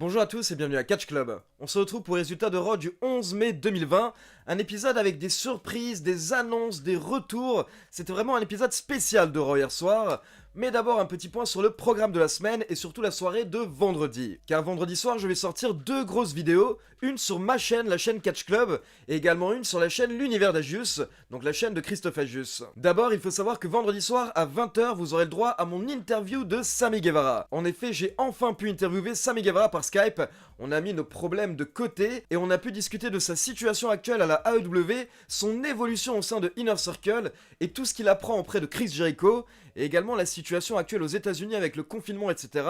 Bonjour à tous et bienvenue à Catch Club. On se retrouve pour les résultats de Raw du 11 mai 2020, un épisode avec des surprises, des annonces, des retours. C'était vraiment un épisode spécial de Raw hier soir. Mais d'abord un petit point sur le programme de la semaine et surtout la soirée de vendredi. Car vendredi soir je vais sortir deux grosses vidéos, une sur ma chaîne, la chaîne Catch Club, et également une sur la chaîne L'Univers d'Agius, donc la chaîne de Christophe Agius. D'abord il faut savoir que vendredi soir à 20h vous aurez le droit à mon interview de Sammy Guevara. En effet j'ai enfin pu interviewer Sammy Guevara par Skype, on a mis nos problèmes de côté et on a pu discuter de sa situation actuelle à la AEW, son évolution au sein de Inner Circle et tout ce qu'il apprend auprès de Chris Jericho, et également la situation actuelle aux États-Unis avec le confinement, etc.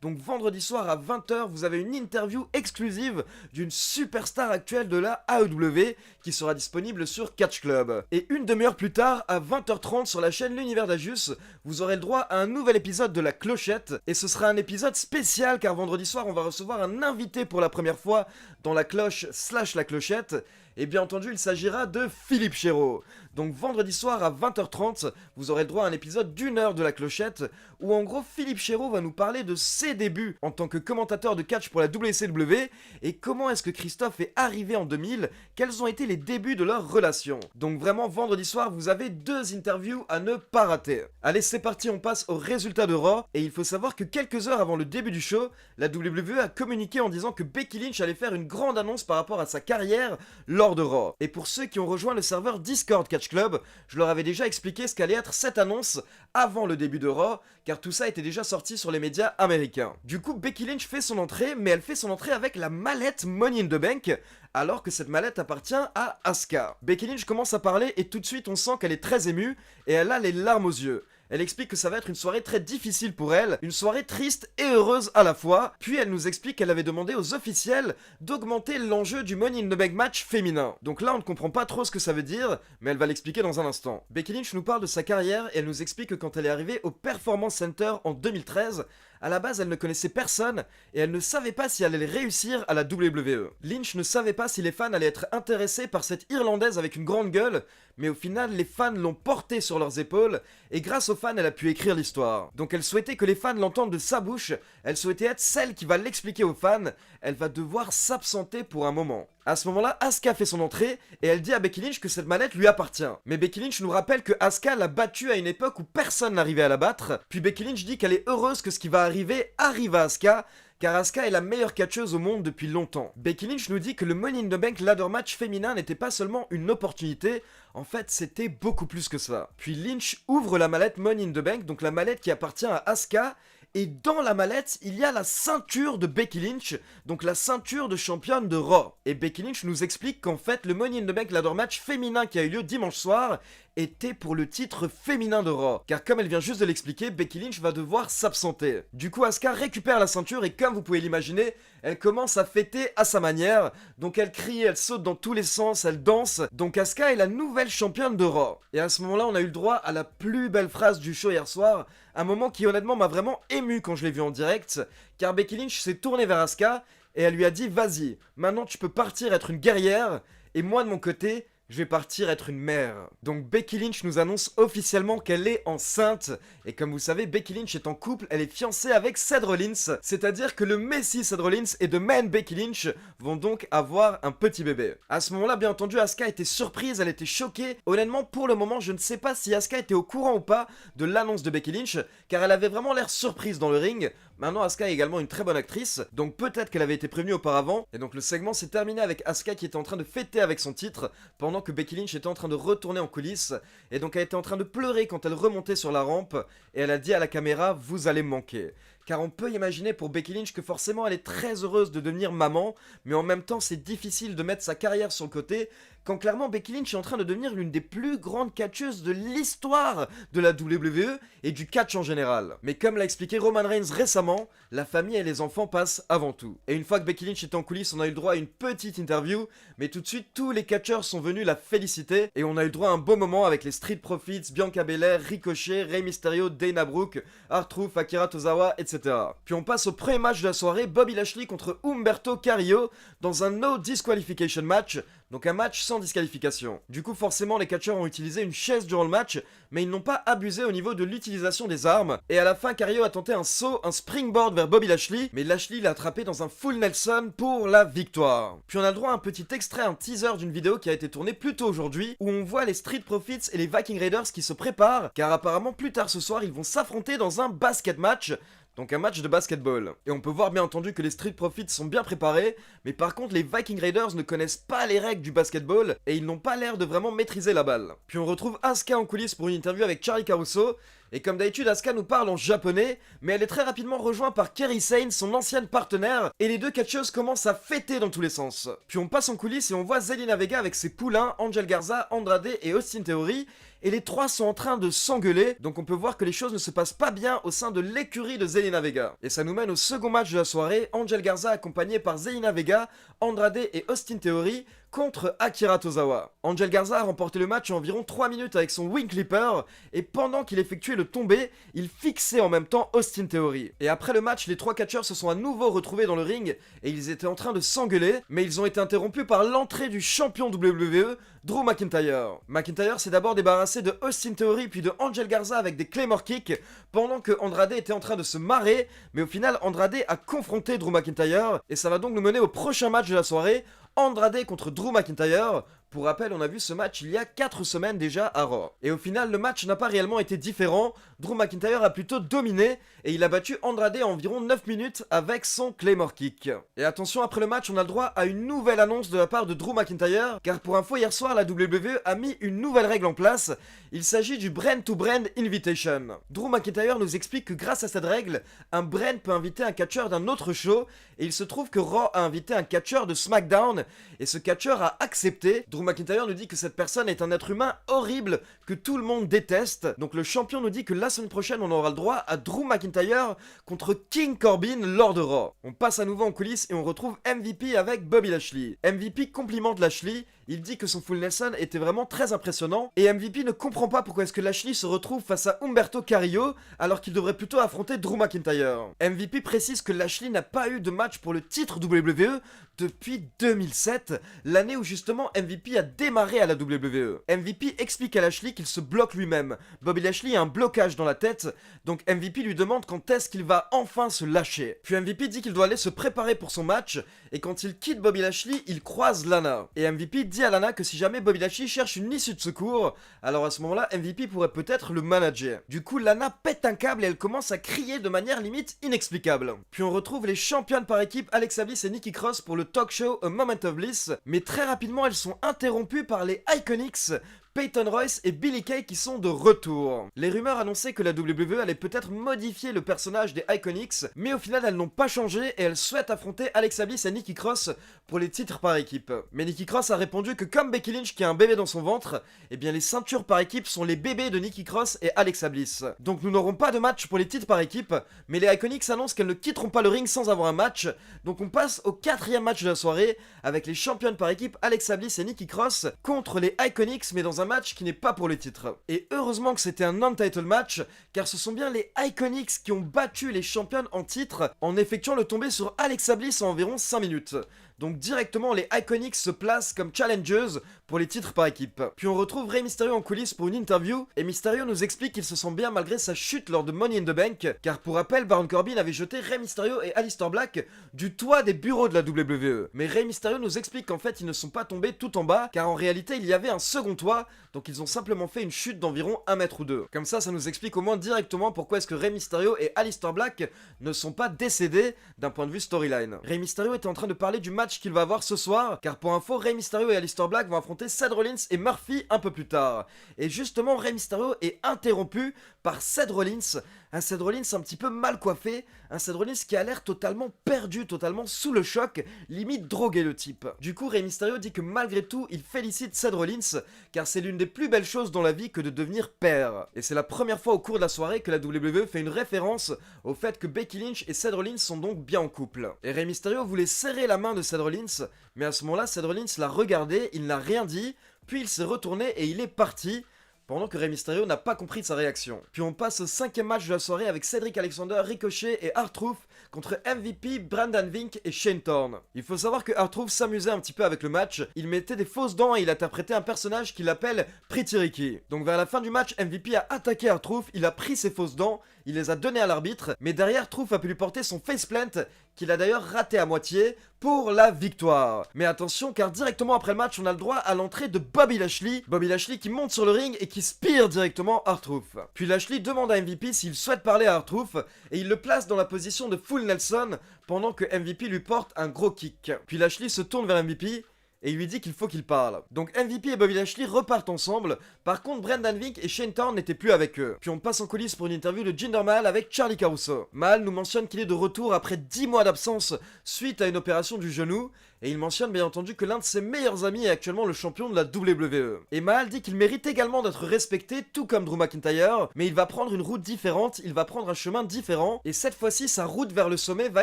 Donc vendredi soir à 20h, vous avez une interview exclusive d'une superstar actuelle de la AEW qui sera disponible sur Catch Club. Et une demi-heure plus tard, à 20h30 sur la chaîne L'Univers d'Agius, vous aurez le droit à un nouvel épisode de La Clochette. Et ce sera un épisode spécial car vendredi soir, on va recevoir un invité pour la première fois dans La Cloche / La Clochette. Et bien entendu, il s'agira de Philippe Chéreau. Donc vendredi soir à 20h30, vous aurez le droit à un épisode d'une heure de La Clochette, où en gros Philippe Chéreau va nous parler de ses débuts en tant que commentateur de catch pour la WCW, et comment est-ce que Christophe est arrivé en 2000, quels ont été les débuts de leur relation. Donc vraiment vendredi soir, vous avez deux interviews à ne pas rater. Allez, c'est parti, on passe aux résultats de Raw, et il faut savoir que quelques heures avant le début du show, la WWE a communiqué en disant que Becky Lynch allait faire une grande annonce par rapport à sa carrière lors de Raw. Et pour ceux qui ont rejoint le serveur Discord Catch Club, je leur avais déjà expliqué ce qu'allait être cette annonce avant le début de Raw, car tout ça était déjà sorti sur les médias américains. Du coup, Becky Lynch fait son entrée, mais elle fait son entrée avec la mallette Money in the Bank, alors que cette mallette appartient à Asuka. Becky Lynch commence à parler et tout de suite on sent qu'elle est très émue et elle a les larmes aux yeux. Elle explique que ça va être une soirée très difficile pour elle, une soirée triste et heureuse à la fois, puis elle nous explique qu'elle avait demandé aux officiels d'augmenter l'enjeu du Money in the Bank match féminin. Donc là on ne comprend pas trop ce que ça veut dire, mais elle va l'expliquer dans un instant. Becky Lynch nous parle de sa carrière et elle nous explique que quand elle est arrivée au Performance Center en 2013, à la base, elle ne connaissait personne et elle ne savait pas si elle allait réussir à la WWE. Lynch ne savait pas si les fans allaient être intéressés par cette Irlandaise avec une grande gueule, mais au final, les fans l'ont portée sur leurs épaules et grâce aux fans, elle a pu écrire l'histoire. Donc elle souhaitait que les fans l'entendent de sa bouche, elle souhaitait être celle qui va l'expliquer aux fans, elle va devoir s'absenter pour un moment. À ce moment-là, Asuka fait son entrée et elle dit à Becky Lynch que cette mallette lui appartient. Mais Becky Lynch nous rappelle que Asuka l'a battue à une époque où personne n'arrivait à la battre. Puis Becky Lynch dit qu'elle est heureuse que ce qui va arriver arrive à Asuka, car Asuka est la meilleure catcheuse au monde depuis longtemps. Becky Lynch nous dit que le Money in the Bank ladder match féminin n'était pas seulement une opportunité, en fait c'était beaucoup plus que ça. Puis Lynch ouvre la mallette Money in the Bank, donc la mallette qui appartient à Asuka, et dans la mallette, il y a la ceinture de Becky Lynch, donc la ceinture de championne de Raw. Et Becky Lynch nous explique qu'en fait, le Money in the Bank ladder match féminin qui a eu lieu dimanche soir était pour le titre féminin de Raw. Car comme elle vient juste de l'expliquer, Becky Lynch va devoir s'absenter. Du coup, Asuka récupère la ceinture et comme vous pouvez l'imaginer, elle commence à fêter à sa manière. Donc elle crie, elle saute dans tous les sens, elle danse. Donc Asuka est la nouvelle championne de Raw. Et à ce moment-là, on a eu le droit à la plus belle phrase du show hier soir. Un moment qui honnêtement m'a vraiment ému quand je l'ai vu en direct. Car Becky Lynch s'est tournée vers Asuka et elle lui a dit « Vas-y, maintenant tu peux partir être une guerrière. Et moi de mon côté... je vais partir être une mère. » Donc Becky Lynch nous annonce officiellement qu'elle est enceinte. Et comme vous savez, Becky Lynch est en couple, elle est fiancée avec Seth Rollins. C'est-à-dire que le Messi Seth Rollins et The Man Becky Lynch vont donc avoir un petit bébé. À ce moment-là, bien entendu, Asuka était surprise, elle était choquée. Honnêtement, pour le moment, je ne sais pas si Asuka était au courant ou pas de l'annonce de Becky Lynch, car elle avait vraiment l'air surprise dans le ring. Maintenant, Asuka est également une très bonne actrice, donc peut-être qu'elle avait été prévenue auparavant. Et donc le segment s'est terminé avec Asuka qui était en train de fêter avec son titre, pendant que Becky Lynch était en train de retourner en coulisses, et donc elle était en train de pleurer quand elle remontait sur la rampe, et elle a dit à la caméra « Vous allez me manquer ». Car on peut imaginer pour Becky Lynch que forcément elle est très heureuse de devenir maman, mais en même temps c'est difficile de mettre sa carrière sur le côté, quand clairement Becky Lynch est en train de devenir l'une des plus grandes catcheuses de l'histoire de la WWE et du catch en général. Mais comme l'a expliqué Roman Reigns récemment, la famille et les enfants passent avant tout. Et une fois que Becky Lynch est en coulisses, on a eu le droit à une petite interview, mais tout de suite tous les catcheurs sont venus la féliciter, et on a eu le droit à un beau moment avec les Street Profits, Bianca Belair, Ricochet, Rey Mysterio, Dana Brooke, R-Truth, Akira Tozawa, etc. Puis on passe au premier match de la soirée, Bobby Lashley contre Humberto Carrillo, dans un no disqualification match. Donc un match sans disqualification. Du coup forcément les catcheurs ont utilisé une chaise durant le match, mais ils n'ont pas abusé au niveau de l'utilisation des armes. Et à la fin, Carrillo a tenté un saut, un springboard vers Bobby Lashley, mais Lashley l'a attrapé dans un full Nelson pour la victoire. Puis on a le droit à un petit extrait, un teaser d'une vidéo qui a été tournée plus tôt aujourd'hui, où on voit les Street Profits et les Viking Raiders qui se préparent, car apparemment plus tard ce soir ils vont s'affronter dans un basket match. Donc un match de basketball. Et on peut voir bien entendu que les Street Profits sont bien préparés, mais par contre les Viking Raiders ne connaissent pas les règles du basketball et ils n'ont pas l'air de vraiment maîtriser la balle. Puis on retrouve Asuka en coulisses pour une interview avec Charly Caruso, et comme d'habitude Asuka nous parle en japonais, mais elle est très rapidement rejointe par Kairi Sane, son ancienne partenaire, et les deux catcheuses commencent à fêter dans tous les sens. Puis on passe en coulisses et on voit Zelina Vega avec ses poulains, Angel Garza, Andrade et Austin Theory, et les trois sont en train de s'engueuler, donc on peut voir que les choses ne se passent pas bien au sein de l'écurie de Zelina Vega. Et ça nous mène au second match de la soirée, Angel Garza accompagné par Zelina Vega, Andrade et Austin Theory contre Akira Tozawa. Angel Garza a remporté le match en environ 3 minutes avec son Wing Clipper, et pendant qu'il effectuait le tombé, il fixait en même temps Austin Theory. Et après le match, les trois catcheurs se sont à nouveau retrouvés dans le ring, et ils étaient en train de s'engueuler, mais ils ont été interrompus par l'entrée du champion WWE, Drew McIntyre. McIntyre s'est d'abord débarrassé de Austin Theory puis de Angel Garza avec des Claymore Kicks pendant que Andrade était en train de se marrer, mais au final Andrade a confronté Drew McIntyre et ça va donc nous mener au prochain match de la soirée, Andrade contre Drew McIntyre. Pour rappel, on a vu ce match il y a 4 semaines déjà à Raw. Et au final, le match n'a pas réellement été différent. Drew McIntyre a plutôt dominé et il a battu Andrade en environ 9 minutes avec son Claymore Kick. Et attention, après le match, on a le droit à une nouvelle annonce de la part de Drew McIntyre, car pour info, hier soir, la WWE a mis une nouvelle règle en place. Il s'agit du Brand to Brand Invitation. Drew McIntyre nous explique que grâce à cette règle, un brand peut inviter un catcheur d'un autre show, et il se trouve que Raw a invité un catcheur de SmackDown, et ce catcheur a accepté. Drew McIntyre nous dit que cette personne est un être humain horrible que tout le monde déteste. Donc le champion nous dit que la semaine prochaine on aura le droit à Drew McIntyre contre King Corbin lors de Raw. On passe à nouveau en coulisses et on retrouve MVP avec Bobby Lashley. MVP complimente Lashley, il dit que son full Nelson était vraiment très impressionnant et MVP ne comprend pas pourquoi est-ce que Lashley se retrouve face à Humberto Carrillo alors qu'il devrait plutôt affronter Drew McIntyre. MVP précise que Lashley n'a pas eu de match pour le titre WWE depuis 2007, l'année où justement MVP a démarré à la WWE. MVP explique à Lashley qu'il se bloque lui-même. Bobby Lashley a un blocage dans la tête, donc MVP lui demande quand est-ce qu'il va enfin se lâcher. Puis MVP dit qu'il doit aller se préparer pour son match, et quand il quitte Bobby Lashley, il croise Lana. Et MVP dit à Lana que si jamais Bobby Lashley cherche une issue de secours, alors à ce moment-là, MVP pourrait peut-être le manager. Du coup, Lana pète un câble et elle commence à crier de manière limite inexplicable. Puis on retrouve les championnes par équipe Alexa Bliss et Nikki Cross pour le talk show A Moment of Bliss, mais très rapidement elles sont interrompues par les Iconics, Peyton Royce et Billie Kay qui sont de retour. Les rumeurs annonçaient que la WWE allait peut-être modifier le personnage des Iconics, mais au final elles n'ont pas changé et elles souhaitent affronter Alexa Bliss et Nikki Cross pour les titres par équipe. Mais Nikki Cross a répondu que comme Becky Lynch qui a un bébé dans son ventre, eh bien les ceintures par équipe sont les bébés de Nikki Cross et Alexa Bliss. Donc nous n'aurons pas de match pour les titres par équipe, mais les Iconics annoncent qu'elles ne quitteront pas le ring sans avoir un match. Donc on passe au 4e match de la soirée avec les championnes par équipe Alexa Bliss et Nikki Cross contre les Iconics mais dans un match qui n'est pas pour le titre. Et heureusement que c'était un non-title match, car ce sont bien les Iconics qui ont battu les championnes en titre en effectuant le tombé sur Alexa Bliss en environ 5 minutes. Donc directement les Iconics se placent comme challengers pour les titres par équipe. Puis on retrouve Rey Mysterio en coulisses pour une interview, et Mysterio nous explique qu'il se sent bien malgré sa chute lors de Money in the Bank, car pour rappel, Baron Corbin avait jeté Rey Mysterio et Aleister Black du toit des bureaux de la WWE. Mais Rey Mysterio nous explique qu'en fait ils ne sont pas tombés tout en bas, car en réalité il y avait un second toit, donc ils ont simplement fait une chute d'environ 1 mètre ou 2. Comme ça nous explique au moins directement pourquoi est-ce que Rey Mysterio et Aleister Black ne sont pas décédés d'un point de vue storyline. Rey Mysterio était en train de parler du match qu'il va avoir ce soir, car pour info, Rey Mysterio et Aleister Black vont affronter Seth Rollins et Murphy un peu plus tard. Et justement, Rey Mysterio est interrompu par Seth Rollins, un Seth Rollins un petit peu mal coiffé, un Seth Rollins qui a l'air totalement perdu, totalement sous le choc, limite drogué le type. Du coup, Rey Mysterio dit que malgré tout, il félicite Seth Rollins, car c'est l'une des plus belles choses dans la vie que de devenir père. Et c'est la première fois au cours de la soirée que la WWE fait une référence au fait que Becky Lynch et Seth Rollins sont donc bien en couple. Et Rey Mysterio voulait serrer la main de Seth Rollins, mais à ce moment-là, Seth Rollins l'a regardé, il n'a rien dit, puis il s'est retourné et il est parti. pendant que Rey Mysterio n'a pas compris sa réaction. Puis on passe au 5e match de la soirée avec Cedric Alexander, Ricochet et R-Truth contre MVP, Brandon Vink et Shane Thorne. Il faut savoir que R-Truth s'amusait un petit peu avec le match, il mettait des fausses dents et il interprétait un personnage qu'il appelle Pretty Ricky. Donc vers la fin du match, MVP a attaqué R-Truth, il a pris ses fausses dents, il les a données à l'arbitre, mais derrière, Truth a pu lui porter son faceplant, qu'il a d'ailleurs raté à moitié, pour la victoire. Mais attention, car directement après le match, on a le droit à l'entrée de Bobby Lashley. Bobby Lashley qui monte sur le ring et qui spire directement R-Truth. Puis Lashley demande à MVP s'il souhaite parler à R-Truth, et il le place dans la position de Full Nelson, pendant que MVP lui porte un gros kick. Puis Lashley se tourne vers MVP, et il lui dit qu'il faut qu'il parle. Donc MVP et Bobby Lashley repartent ensemble. Par contre, Brandon Vink et Shane Thorne n'étaient plus avec eux. Puis on passe en coulisses pour une interview de Jinder Mahal avec Charlie Caruso. Mahal nous mentionne qu'il est de retour après 10 mois d'absence suite à une opération du genou. Et il mentionne bien entendu que l'un de ses meilleurs amis est actuellement le champion de la WWE. Et Mahal dit qu'il mérite également d'être respecté, tout comme Drew McIntyre, mais il va prendre une route différente, il va prendre un chemin différent, et cette fois-ci, sa route vers le sommet va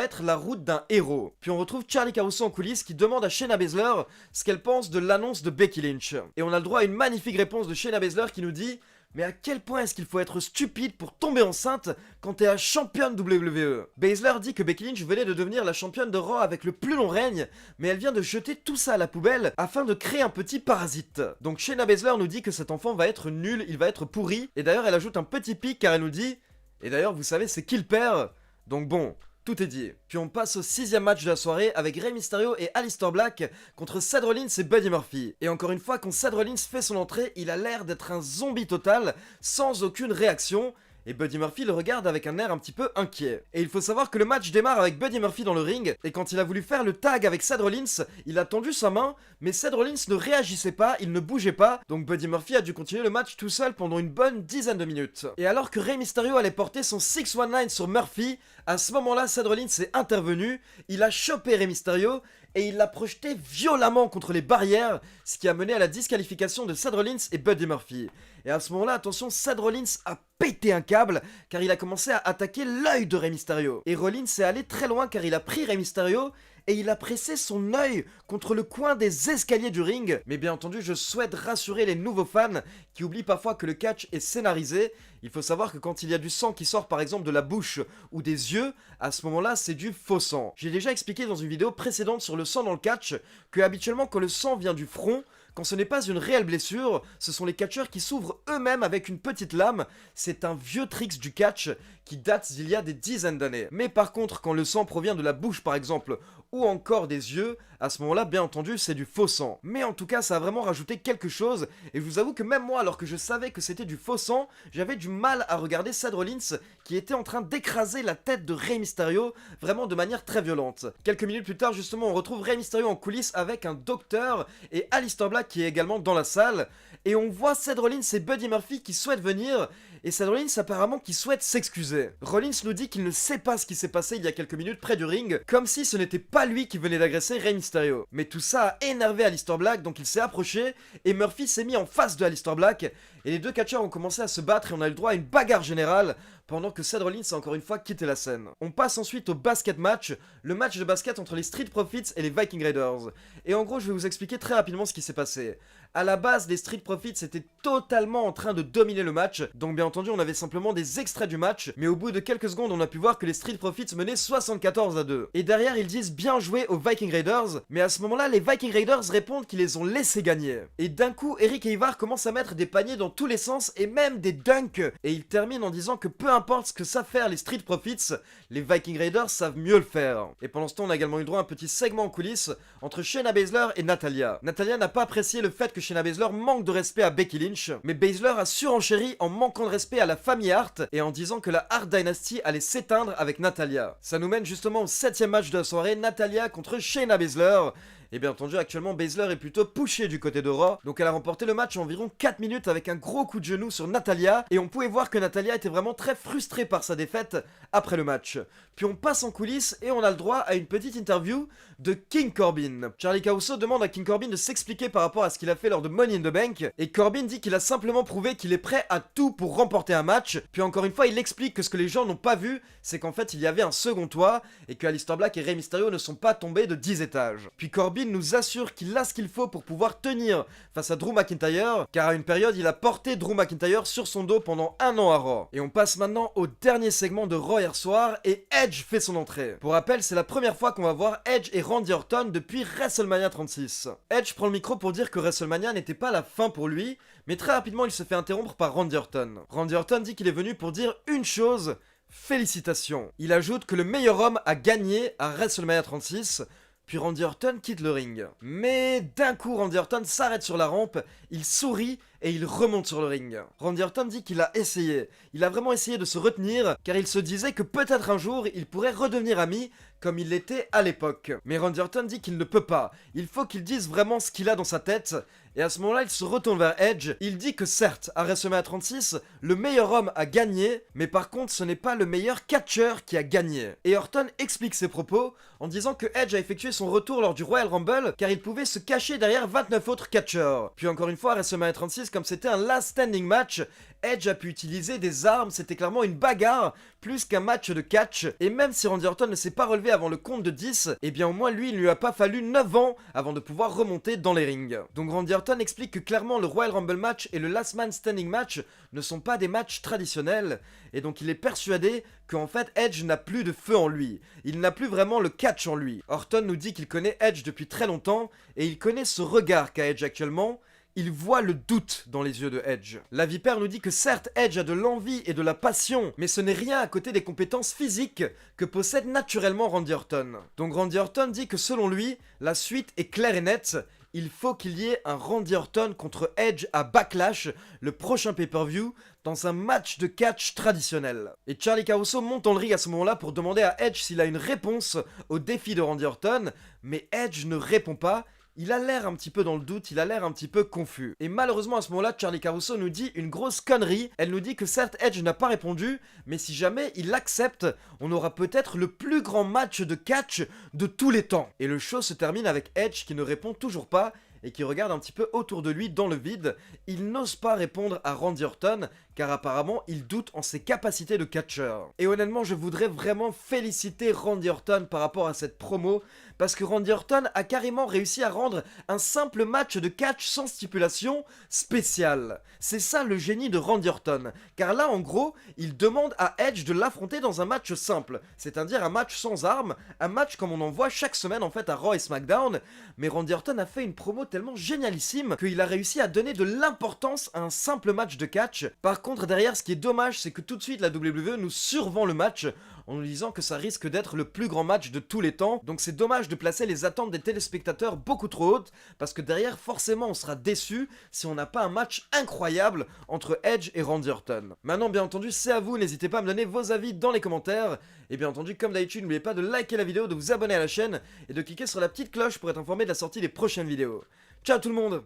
être la route d'un héros. Puis on retrouve Charlie Caruso en coulisses qui demande à Shayna Baszler ce qu'elle pense de l'annonce de Becky Lynch. Et on a le droit à une magnifique réponse de Shayna Baszler qui nous dit: mais à quel point est-ce qu'il faut être stupide pour tomber enceinte quand t'es la championne WWE? Baszler dit que Becky Lynch venait de devenir la championne de Raw avec le plus long règne, mais elle vient de jeter tout ça à la poubelle afin de créer un petit parasite. Donc Shayna Baszler nous dit que cet enfant va être nul, il va être pourri, et d'ailleurs elle ajoute un petit pic car elle nous dit: et d'ailleurs vous savez c'est qui le père? Donc bon, tout est dit. Puis on passe au 6e match de la soirée avec Rey Mysterio et Aleister Black contre Seth Rollins et Buddy Murphy. Et encore une fois, quand Seth Rollins fait son entrée, il a l'air d'être un zombie total, sans aucune réaction. Et Buddy Murphy le regarde avec un air un petit peu inquiet. Et il faut savoir que le match démarre avec Buddy Murphy dans le ring, et quand il a voulu faire le tag avec Seth Rollins, il a tendu sa main, mais Seth Rollins ne réagissait pas, il ne bougeait pas, donc Buddy Murphy a dû continuer le match tout seul pendant une bonne dizaine de minutes. Et alors que Rey Mysterio allait porter son 619 sur Murphy, à ce moment-là, Seth Rollins est intervenu, il a chopé Rey Mysterio, et il l'a projeté violemment contre les barrières, ce qui a mené à la disqualification de Seth Rollins et Buddy Murphy. Et à ce moment-là, attention, Seth Rollins a pété un câble, car il a commencé à attaquer l'œil de Rey Mysterio. Et Rollins est allé très loin car il a pris Rey Mysterio, et il a pressé son œil contre le coin des escaliers du ring. Mais bien entendu, je souhaite rassurer les nouveaux fans qui oublient parfois que le catch est scénarisé. Il faut savoir que quand il y a du sang qui sort par exemple de la bouche ou des yeux, à ce moment-là, c'est du faux sang. J'ai déjà expliqué dans une vidéo précédente sur le sang dans le catch que habituellement quand le sang vient du front, quand ce n'est pas une réelle blessure, ce sont les catcheurs qui s'ouvrent eux-mêmes avec une petite lame. C'est un vieux tricks du catch qui date d'il y a des dizaines d'années. Mais par contre, quand le sang provient de la bouche par exemple, ou encore des yeux, à ce moment-là, bien entendu, c'est du faux sang. Mais en tout cas, ça a vraiment rajouté quelque chose, et je vous avoue que même moi, alors que je savais que c'était du faux sang, j'avais du mal à regarder Seth Rollins qui était en train d'écraser la tête de Rey Mysterio, vraiment de manière très violente. Quelques minutes plus tard, justement, on retrouve Rey Mysterio en coulisses avec un docteur et Aleister Black qui est également dans la salle, et on voit Seth Rollins et Buddy Murphy qui souhaitent venir, et Seth Rollins apparemment qui souhaite s'excuser. Rollins nous dit qu'il ne sait pas ce qui s'est passé il y a quelques minutes près du ring, comme si ce n'était pas lui qui venait d'agresser Rey Mysterio. Mais tout ça a énervé Aleister Black, donc il s'est approché, et Murphy s'est mis en face de Aleister Black, et les deux catcheurs ont commencé à se battre et on a eu le droit à une bagarre générale, pendant que Seth Rollins a encore une fois quitté la scène. On passe ensuite au basket match, le match de basket entre les Street Profits et les Viking Raiders. Et en gros, je vais vous expliquer très rapidement ce qui s'est passé. À la base, les Street Profits étaient totalement en train de dominer le match, donc bien entendu, on avait simplement des extraits du match, mais au bout de quelques secondes, on a pu voir que les Street Profits menaient 74-2. Et derrière, ils disent bien joué aux Viking Raiders, mais à ce moment-là, les Viking Raiders répondent qu'ils les ont laissés gagner. Et d'un coup, Eric et Ivar commencent à mettre des paniers dans tous les sens et même des dunks, et ils terminent en disant que peu importe ce que savent faire les Street Profits, les Viking Raiders savent mieux le faire. Et pendant ce temps, on a également eu droit à un petit segment en coulisses entre Shayna Baszler et Natalya. Natalya n'a pas apprécié le fait que Shayna Baszler manque de respect à Becky Lynch, mais Baszler a surenchéri en manquant de respect à la famille Hart et en disant que la Hart Dynasty allait s'éteindre avec Natalya. Ça nous mène justement au 7e match de la soirée, Natalya contre Shayna Baszler. Et bien entendu, actuellement, Baszler est plutôt pushée du côté de Raw, donc elle a remporté le match en environ 4 minutes avec un gros coup de genou sur Natalya, et on pouvait voir que Natalya était vraiment très frustrée par sa défaite après le match. Puis on passe en coulisses et on a le droit à une petite interview de King Corbin. Charlie Caruso demande à King Corbin de s'expliquer par rapport à ce qu'il a fait lors de Money in the Bank, et Corbin dit qu'il a simplement prouvé qu'il est prêt à tout pour remporter un match, puis encore une fois il explique que ce que les gens n'ont pas vu, c'est qu'en fait il y avait un second toit, et que Aleister Black et Rey Mysterio ne sont pas tombés de 10 étages. Puis Corbin Corbin nous assure qu'il a ce qu'il faut pour pouvoir tenir face à Drew McIntyre, car à une période il a porté Drew McIntyre sur son dos pendant un an à Raw. Et on passe maintenant au dernier segment de Raw hier soir et Edge fait son entrée. Pour rappel, c'est la première fois qu'on va voir Edge et Randy Orton depuis WrestleMania 36. Edge prend le micro pour dire que WrestleMania n'était pas la fin pour lui, mais très rapidement il se fait interrompre par Randy Orton. Randy Orton dit qu'il est venu pour dire une chose: félicitations. Il ajoute que le meilleur homme a gagné à WrestleMania 36, puis Randy Orton quitte le ring. Mais d'un coup, Randy Orton s'arrête sur la rampe, il sourit et il remonte sur le ring. Randy Orton dit qu'il a essayé. Il a vraiment essayé de se retenir, car il se disait que peut-être un jour, il pourrait redevenir ami, comme il l'était à l'époque. Mais Randy Orton dit qu'il ne peut pas. Il faut qu'il dise vraiment ce qu'il a dans sa tête. Et à ce moment-là, il se retourne vers Edge. Il dit que certes, à WrestleMania 36, le meilleur homme a gagné, mais par contre, ce n'est pas le meilleur catcheur qui a gagné. Et Orton explique ses propos en disant que Edge a effectué son retour lors du Royal Rumble, car il pouvait se cacher derrière 29 autres catcheurs. Puis encore une fois, à WrestleMania 36, comme c'était un last standing match, Edge a pu utiliser des armes, c'était clairement une bagarre, plus qu'un match de catch. Et même si Randy Orton ne s'est pas relevé avant le compte de 10, eh bien au moins lui, il ne lui a pas fallu 9 ans avant de pouvoir remonter dans les rings. Donc Randy Orton explique que clairement le Royal Rumble match et le Last Man Standing match ne sont pas des matchs traditionnels, et donc il est persuadé qu'en fait Edge n'a plus de feu en lui. Il n'a plus vraiment le catch en lui. Orton nous dit qu'il connaît Edge depuis très longtemps, et il connaît ce regard qu'a Edge actuellement. Il voit le doute dans les yeux de Edge. La Vipère nous dit que certes Edge a de l'envie et de la passion, mais ce n'est rien à côté des compétences physiques que possède naturellement Randy Orton. Donc Randy Orton dit que selon lui, la suite est claire et nette. Il faut qu'il y ait un Randy Orton contre Edge à Backlash, le prochain pay-per-view, dans un match de catch traditionnel. Et Charlie Caruso monte dans le ring à ce moment-là pour demander à Edge s'il a une réponse au défi de Randy Orton, mais Edge ne répond pas. Il a l'air un petit peu dans le doute, il a l'air un petit peu confus. Et malheureusement à ce moment-là, Charlie Caruso nous dit une grosse connerie. Elle nous dit que certes Edge n'a pas répondu, mais si jamais il accepte, on aura peut-être le plus grand match de catch de tous les temps. Et le show se termine avec Edge qui ne répond toujours pas et qui regarde un petit peu autour de lui dans le vide. Il n'ose pas répondre à Randy Orton, car apparemment il doute en ses capacités de catcheur. Et honnêtement, je voudrais vraiment féliciter Randy Orton par rapport à cette promo, parce que Randy Orton a carrément réussi à rendre un simple match de catch sans stipulation spécial. C'est ça le génie de Randy Orton, car là en gros, il demande à Edge de l'affronter dans un match simple, c'est-à-dire un match sans armes, un match comme on en voit chaque semaine en fait à Raw et SmackDown, mais Randy Orton a fait une promo tellement génialissime qu'il a réussi à donner de l'importance à un simple match de catch. Par contre, derrière, ce qui est dommage, c'est que tout de suite la WWE nous survend le match en nous disant que ça risque d'être le plus grand match de tous les temps. Donc c'est dommage de placer les attentes des téléspectateurs beaucoup trop hautes, parce que derrière, forcément, on sera déçu si on n'a pas un match incroyable entre Edge et Randy Orton. Maintenant, bien entendu, c'est à vous, n'hésitez pas à me donner vos avis dans les commentaires. Et bien entendu, comme d'habitude, n'oubliez pas de liker la vidéo, de vous abonner à la chaîne et de cliquer sur la petite cloche pour être informé de la sortie des prochaines vidéos. Ciao tout le monde!